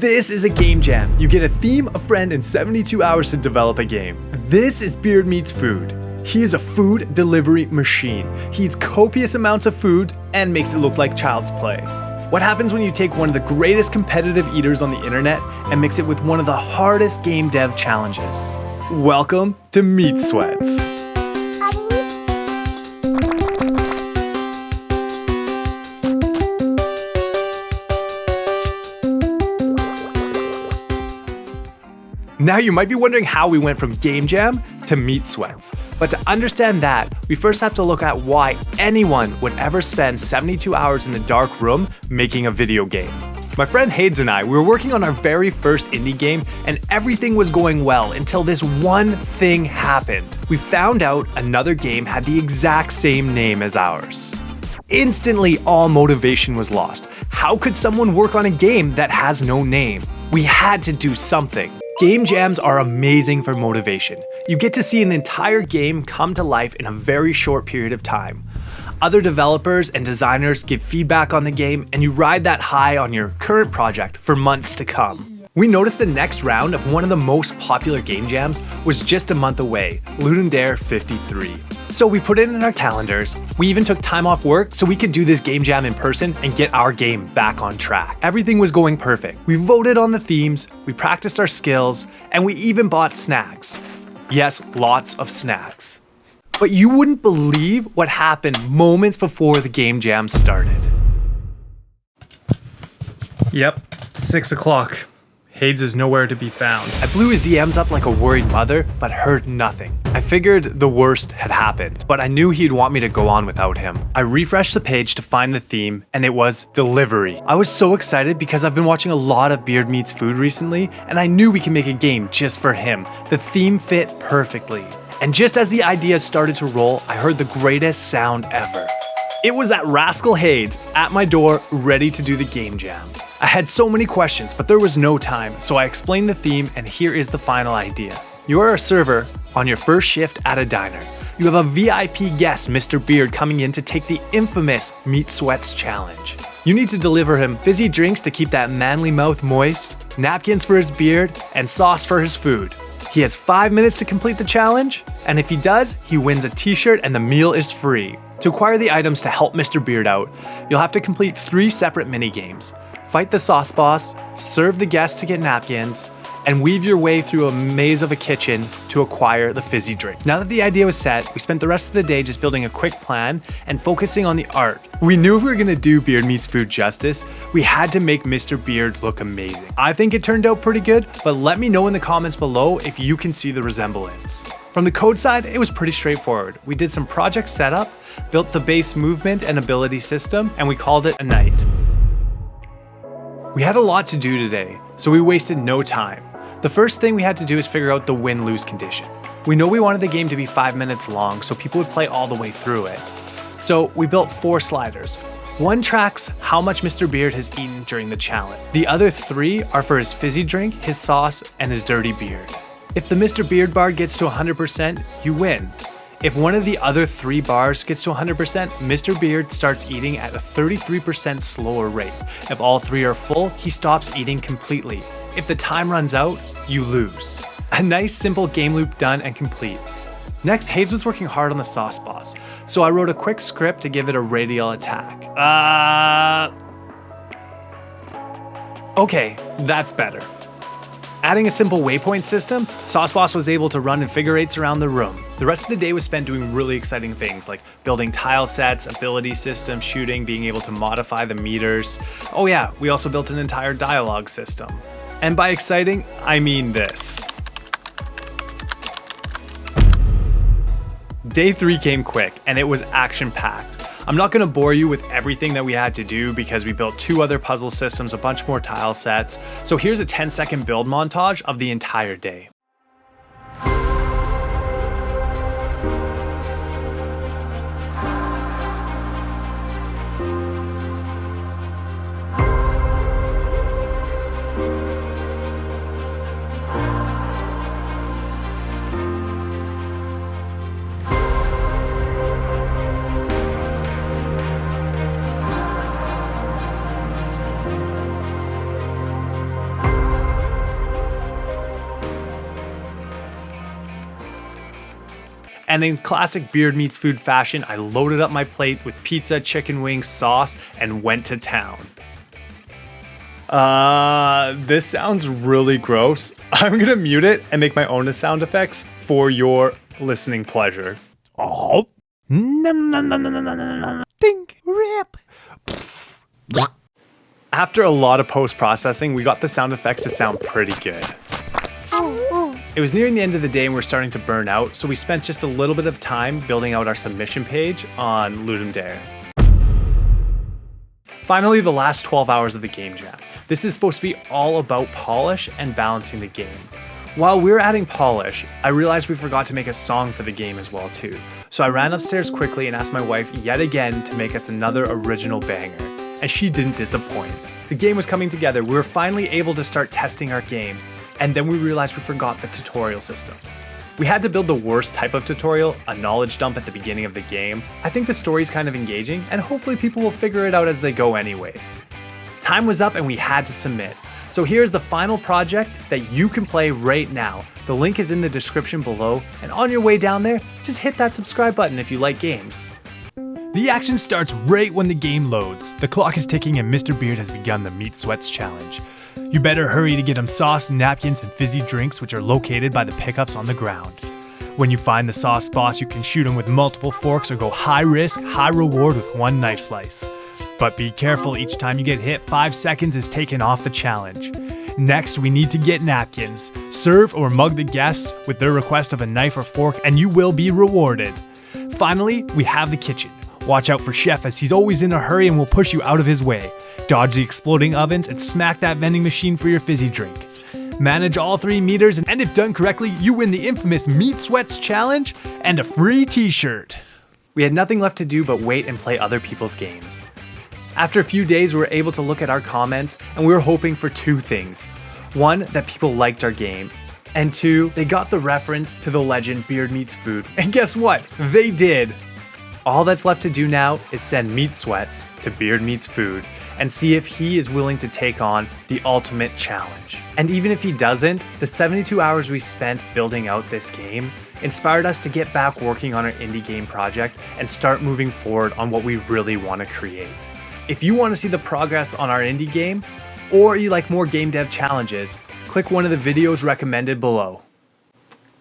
This is a game jam. You get a theme, a friend, and 72 hours to develop a game. This is Beard Meets Food. He is a food delivery machine. He eats copious amounts of food and makes it look like child's play. What happens when you take one of the greatest competitive eaters on the internet and mix it with one of the hardest game dev challenges? Welcome to Meat Sweats. Now you might be wondering how we went from game jam to meat sweats. But to understand that, we first have to look at why anyone would ever spend 72 hours in a dark room making a video game. My friend Hades and I, we were working on our very first indie game and everything was going well until this one thing happened. We found out another game had the exact same name as ours. Instantly, all motivation was lost. How could someone work on a game that has no name? We had to do something. Game jams are amazing for motivation. You get to see an entire game come to life in a very short period of time. Other developers and designers give feedback on the game, and you ride that high on your current project for months to come. We noticed the next round of one of the most popular game jams was just a month away, Ludendare 53. So we put it in our calendars. We even took time off work so we could do this game jam in person and get our game back on track. Everything was going perfect. We voted on the themes, we practiced our skills, and we even bought snacks. Yes, lots of snacks. But you wouldn't believe what happened moments before the game jam started. Yep, 6 o'clock. Hades is nowhere to be found. I blew his DMs up like a worried mother, but heard nothing. I figured the worst had happened, but I knew he'd want me to go on without him. I refreshed the page to find the theme, and it was delivery. I was so excited because I've been watching a lot of Beard Meets Food recently, and I knew we could make a game just for him. The theme fit perfectly. And just as the ideas started to roll, I heard the greatest sound ever. It was that rascal Hades at my door, ready to do the game jam. I had so many questions, but there was no time, so I explained the theme, and here is the final idea. You are a server on your first shift at a diner. You have a VIP guest, Mr. Beard, coming in to take the infamous Meat Sweats challenge. You need to deliver him fizzy drinks to keep that manly mouth moist, napkins for his beard, and sauce for his food. He has 5 minutes to complete the challenge, and if he does, he wins a t-shirt and the meal is free. To acquire the items to help Mr. Beard out, you'll have to complete 3 separate mini-games. Fight the sauce boss, serve the guests to get napkins, and weave your way through a maze of a kitchen to acquire the fizzy drink. Now that the idea was set, we spent the rest of the day just building a quick plan and focusing on the art. We knew if we were gonna do Beard Meets Food justice, we had to make Mr. Beard look amazing. I think it turned out pretty good, but let me know in the comments below if you can see the resemblance. From the code side, it was pretty straightforward. We did some project setup, built the base movement and ability system, and we called it a night. We had a lot to do today, so we wasted no time. The first thing we had to do is figure out the win-lose condition. We know we wanted the game to be 5 minutes long so people would play all the way through it. So we built 4 sliders. One tracks how much Mr. Beard has eaten during the challenge. The other 3 are for his fizzy drink, his sauce, and his dirty beard. If the Mr. Beard bar gets to 100%, you win. If one of the other 3 bars gets to 100%, Mr. Beard starts eating at a 33% slower rate. If all 3 are full, he stops eating completely. If the time runs out, you lose. A nice simple game loop done and complete. Next, Hades was working hard on the sauce boss, so I wrote a quick script to give it a radial attack. Okay, that's better. Adding a simple waypoint system, Sauce Boss was able to run in figure 8s around the room. The rest of the day was spent doing really exciting things like building tile sets, ability system, shooting, being able to modify the meters. Oh yeah, we also built an entire dialogue system. And by exciting, I mean this. Day 3 came quick and it was action-packed. I'm not going to bore you with everything that we had to do because we built 2 other puzzle systems, a bunch more tile sets. So here's a 10-second build montage of the entire day. And in classic Beard Meets Food fashion, I loaded up my plate with pizza, chicken wings, sauce, and went to town. This sounds really gross. I'm gonna mute it and make my own sound effects for your listening pleasure. Oh. Ding. Rip. After a lot of post-processing, we got the sound effects to sound pretty good. It was nearing the end of the day and we were starting to burn out, so we spent just a little bit of time building out our submission page on Ludum Dare. Finally, the last 12 hours of the game jam. This is supposed to be all about polish and balancing the game. While we were adding polish, I realized we forgot to make a song for the game as well too. So I ran upstairs quickly and asked my wife yet again to make us another original banger. And she didn't disappoint. The game was coming together, we were finally able to start testing our game, and then we realized we forgot the tutorial system. We had to build the worst type of tutorial, a knowledge dump at the beginning of the game. I think the story's kind of engaging, and hopefully people will figure it out as they go anyways. Time was up and we had to submit. So here's the final project that you can play right now. The link is in the description below, and on your way down there, just hit that subscribe button if you like games. The action starts right when the game loads. The clock is ticking and Mr. Beard has begun the Meat Sweats challenge. You better hurry to get him sauce, napkins, and fizzy drinks, which are located by the pickups on the ground. When you find the sauce boss, you can shoot him with multiple forks or go high risk, high reward with one knife slice. But be careful, each time you get hit, 5 seconds is taken off the challenge. Next, we need to get napkins. Serve or mug the guests with their request of a knife or fork and you will be rewarded. Finally, we have the kitchen. Watch out for Chef as he's always in a hurry and will push you out of his way. Dodge the exploding ovens and smack that vending machine for your fizzy drink. Manage all 3 meters and if done correctly, you win the infamous Meat Sweats challenge and a free t-shirt. We had nothing left to do but wait and play other people's games. After a few days, we were able to look at our comments and we were hoping for 2 things. 1, that people liked our game. And 2, they got the reference to the legend Beard Meets Food. And guess what? They did. All that's left to do now is send Meat Sweats to Beard Meets Food and see if he is willing to take on the ultimate challenge. And even if he doesn't, the 72 hours we spent building out this game inspired us to get back working on our indie game project and start moving forward on what we really want to create. If you want to see the progress on our indie game, or you like more game dev challenges, click one of the videos recommended below.